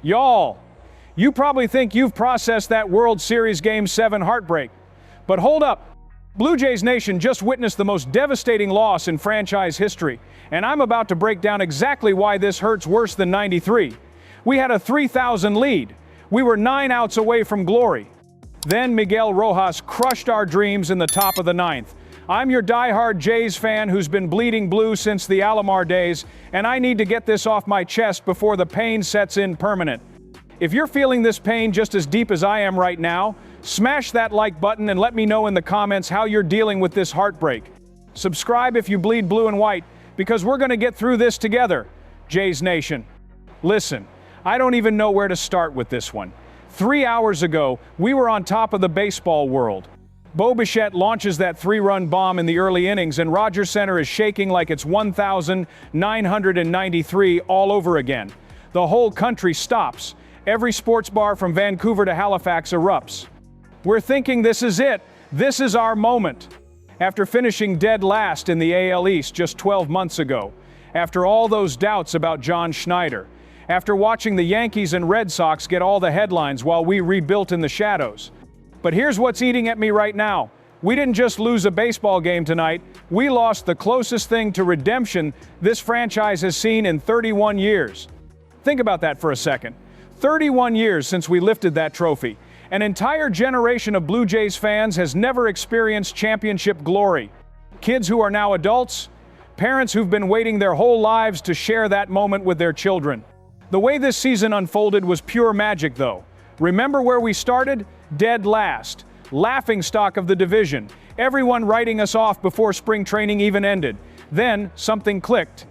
Y'all, you probably think you've processed that World Series Game 7 heartbreak. But hold up. Blue Jays Nation just witnessed the most devastating loss in franchise history, and I'm about to break down exactly why this hurts worse than '93. We had a 3,000 lead. We were 9 outs away from glory. Then Miguel Rojas crushed our dreams in the top of the ninth. I'm your diehard Jays fan who's been bleeding blue since the Alomar days, and I need to get this off my chest before the pain sets in permanent. If you're feeling this pain just as deep as I am right now, smash that like button and let me know in the comments how you're dealing with this heartbreak. Subscribe if you bleed blue and white, because we're going to get through this together, Jays Nation. Listen, I don't even know where to start with this one. 3 hours ago, we were on top of the baseball world. Bo Bichette launches that 3-run bomb in the early innings, and Rogers Center is shaking like it's 1993 all over again. The whole country stops. Every sports bar from Vancouver to Halifax erupts. We're thinking this is it. This is our moment. After finishing dead last in the AL East just 12 months ago, after all those doubts about John Schneider, after watching the Yankees and Red Sox get all the headlines while we rebuilt in the shadows. But here's what's eating at me right now. We didn't just lose a baseball game tonight, we lost the closest thing to redemption this franchise has seen in 31 years. Think about that for a second. 31 years since we lifted that trophy. An entire generation of Blue Jays fans has never experienced championship glory. Kids who are now adults, parents who've been waiting their whole lives to share that moment with their children. The way this season unfolded was pure magic, though. Remember where we started? Dead last. Laughingstock of the division. Everyone writing us off before spring training even ended. Then, something clicked.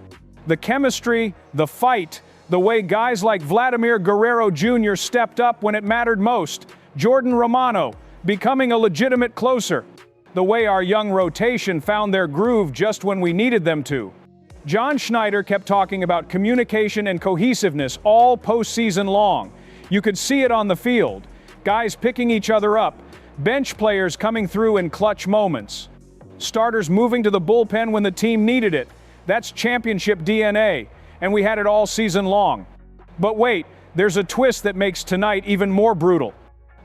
The chemistry, the fight, the way guys like Vladimir Guerrero Jr. stepped up when it mattered most. Jordan Romano, becoming a legitimate closer. The way our young rotation found their groove just when we needed them to. John Schneider kept talking about communication and cohesiveness all postseason long. You could see it on the field. Guys picking each other up. Bench players coming through in clutch moments. Starters moving to the bullpen when the team needed it. That's championship DNA, and we had it all season long. But wait, there's a twist that makes tonight even more brutal.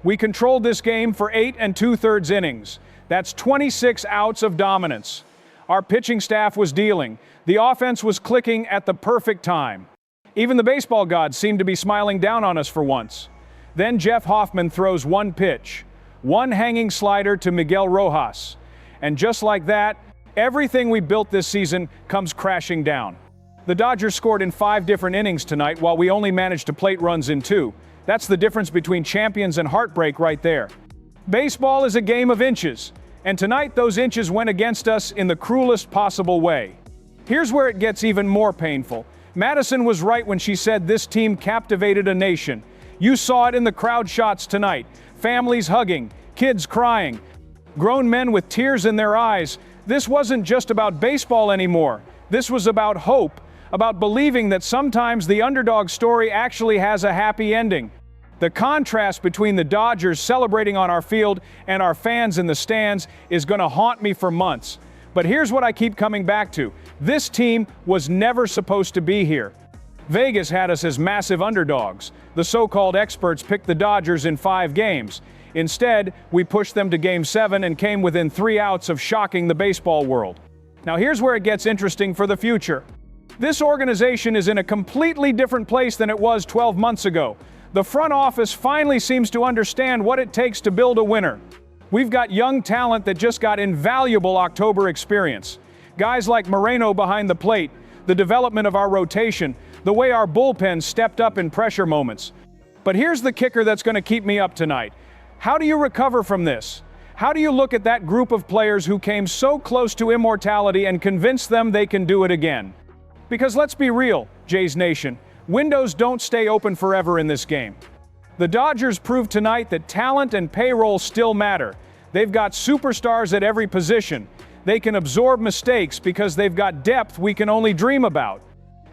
We controlled this game for 8 2/3 innings. That's 26 outs of dominance. Our pitching staff was dealing. The offense was clicking at the perfect time. Even the baseball gods seemed to be smiling down on us for once. Then Jeff Hoffman throws one pitch, one hanging slider to Miguel Rojas. And just like that, everything we built this season comes crashing down. The Dodgers scored in 5 different innings tonight while we only managed to plate runs in 2. That's the difference between champions and heartbreak right there. Baseball is a game of inches, and tonight those inches went against us in the cruelest possible way. Here's where it gets even more painful. Madison was right when she said this team captivated a nation. You saw it in the crowd shots tonight. Families hugging, kids crying, grown men with tears in their eyes. This wasn't just about baseball anymore. This was about hope, about believing that sometimes the underdog story actually has a happy ending. The contrast between the Dodgers celebrating on our field and our fans in the stands is going to haunt me for months. But here's what I keep coming back to. This team was never supposed to be here. Vegas had us as massive underdogs. The so-called experts picked the Dodgers in 5 games. Instead, we pushed them to Game 7 and came within 3 outs of shocking the baseball world. Now here's where it gets interesting for the future. This organization is in a completely different place than it was 12 months ago. The front office finally seems to understand what it takes to build a winner. We've got young talent that just got invaluable October experience. Guys like Moreno behind the plate, the development of our rotation, the way our bullpen stepped up in pressure moments. But here's the kicker that's going to keep me up tonight. How do you recover from this? How do you look at that group of players who came so close to immortality and convince them they can do it again? Because let's be real, Jays Nation, windows don't stay open forever in this game. The Dodgers proved tonight that talent and payroll still matter. They've got superstars at every position. They can absorb mistakes because they've got depth we can only dream about.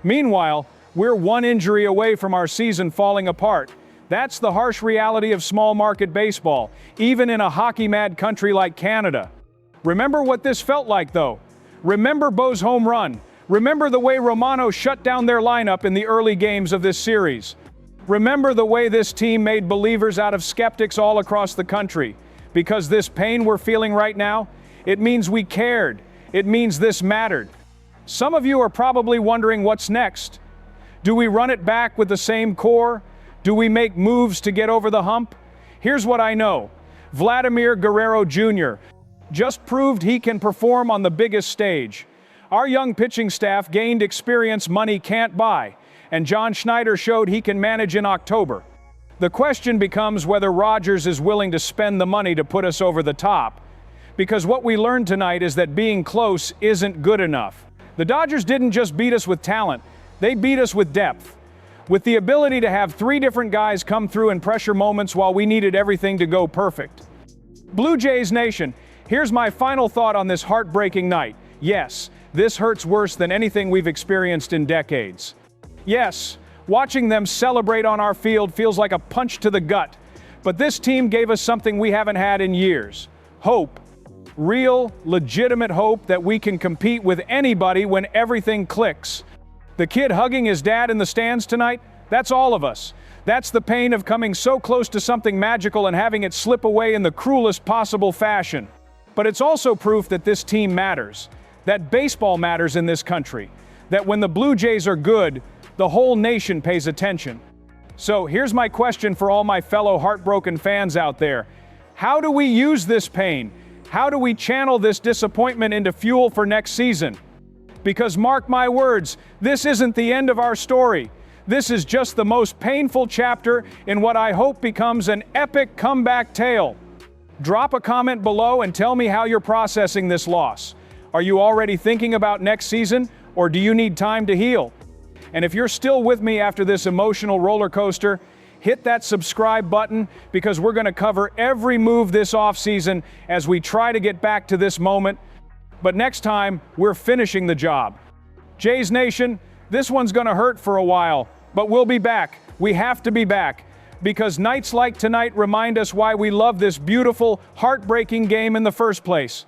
Meanwhile, we're one injury away from our season falling apart. That's the harsh reality of small market baseball, even in a hockey-mad country like Canada. Remember what this felt like, though. Remember Bo's home run. Remember the way Romano shut down their lineup in the early games of this series. Remember the way this team made believers out of skeptics all across the country. Because this pain we're feeling right now, it means we cared. It means this mattered. Some of you are probably wondering what's next. Do we run it back with the same core? Do we make moves to get over the hump? Here's what I know. Vladimir Guerrero Jr. just proved he can perform on the biggest stage. Our young pitching staff gained experience money can't buy, and John Schneider showed he can manage in October. The question becomes whether Rodgers is willing to spend the money to put us over the top. Because what we learned tonight is that being close isn't good enough. The Dodgers didn't just beat us with talent, they beat us with depth. With the ability to have 3 different guys come through in pressure moments while we needed everything to go perfect. Blue Jays Nation, here's my final thought on this heartbreaking night. Yes, this hurts worse than anything we've experienced in decades. Yes, watching them celebrate on our field feels like a punch to the gut. But this team gave us something we haven't had in years. Hope. Real, legitimate hope that we can compete with anybody when everything clicks. The kid hugging his dad in the stands tonight, that's all of us. That's the pain of coming so close to something magical and having it slip away in the cruelest possible fashion. But it's also proof that this team matters, that baseball matters in this country, that when the Blue Jays are good, the whole nation pays attention. So here's my question for all my fellow heartbroken fans out there. How do we use this pain? How do we channel this disappointment into fuel for next season? Because mark my words, this isn't the end of our story. This is just the most painful chapter in what I hope becomes an epic comeback tale. Drop a comment below and tell me how you're processing this loss. Are you already thinking about next season, or do you need time to heal? And if you're still with me after this emotional roller coaster, hit that subscribe button, because we're going to cover every move this offseason as we try to get back to this moment. But next time, we're finishing the job. Jays Nation, this one's going to hurt for a while, but we'll be back. We have to be back, because nights like tonight remind us why we love this beautiful, heartbreaking game in the first place.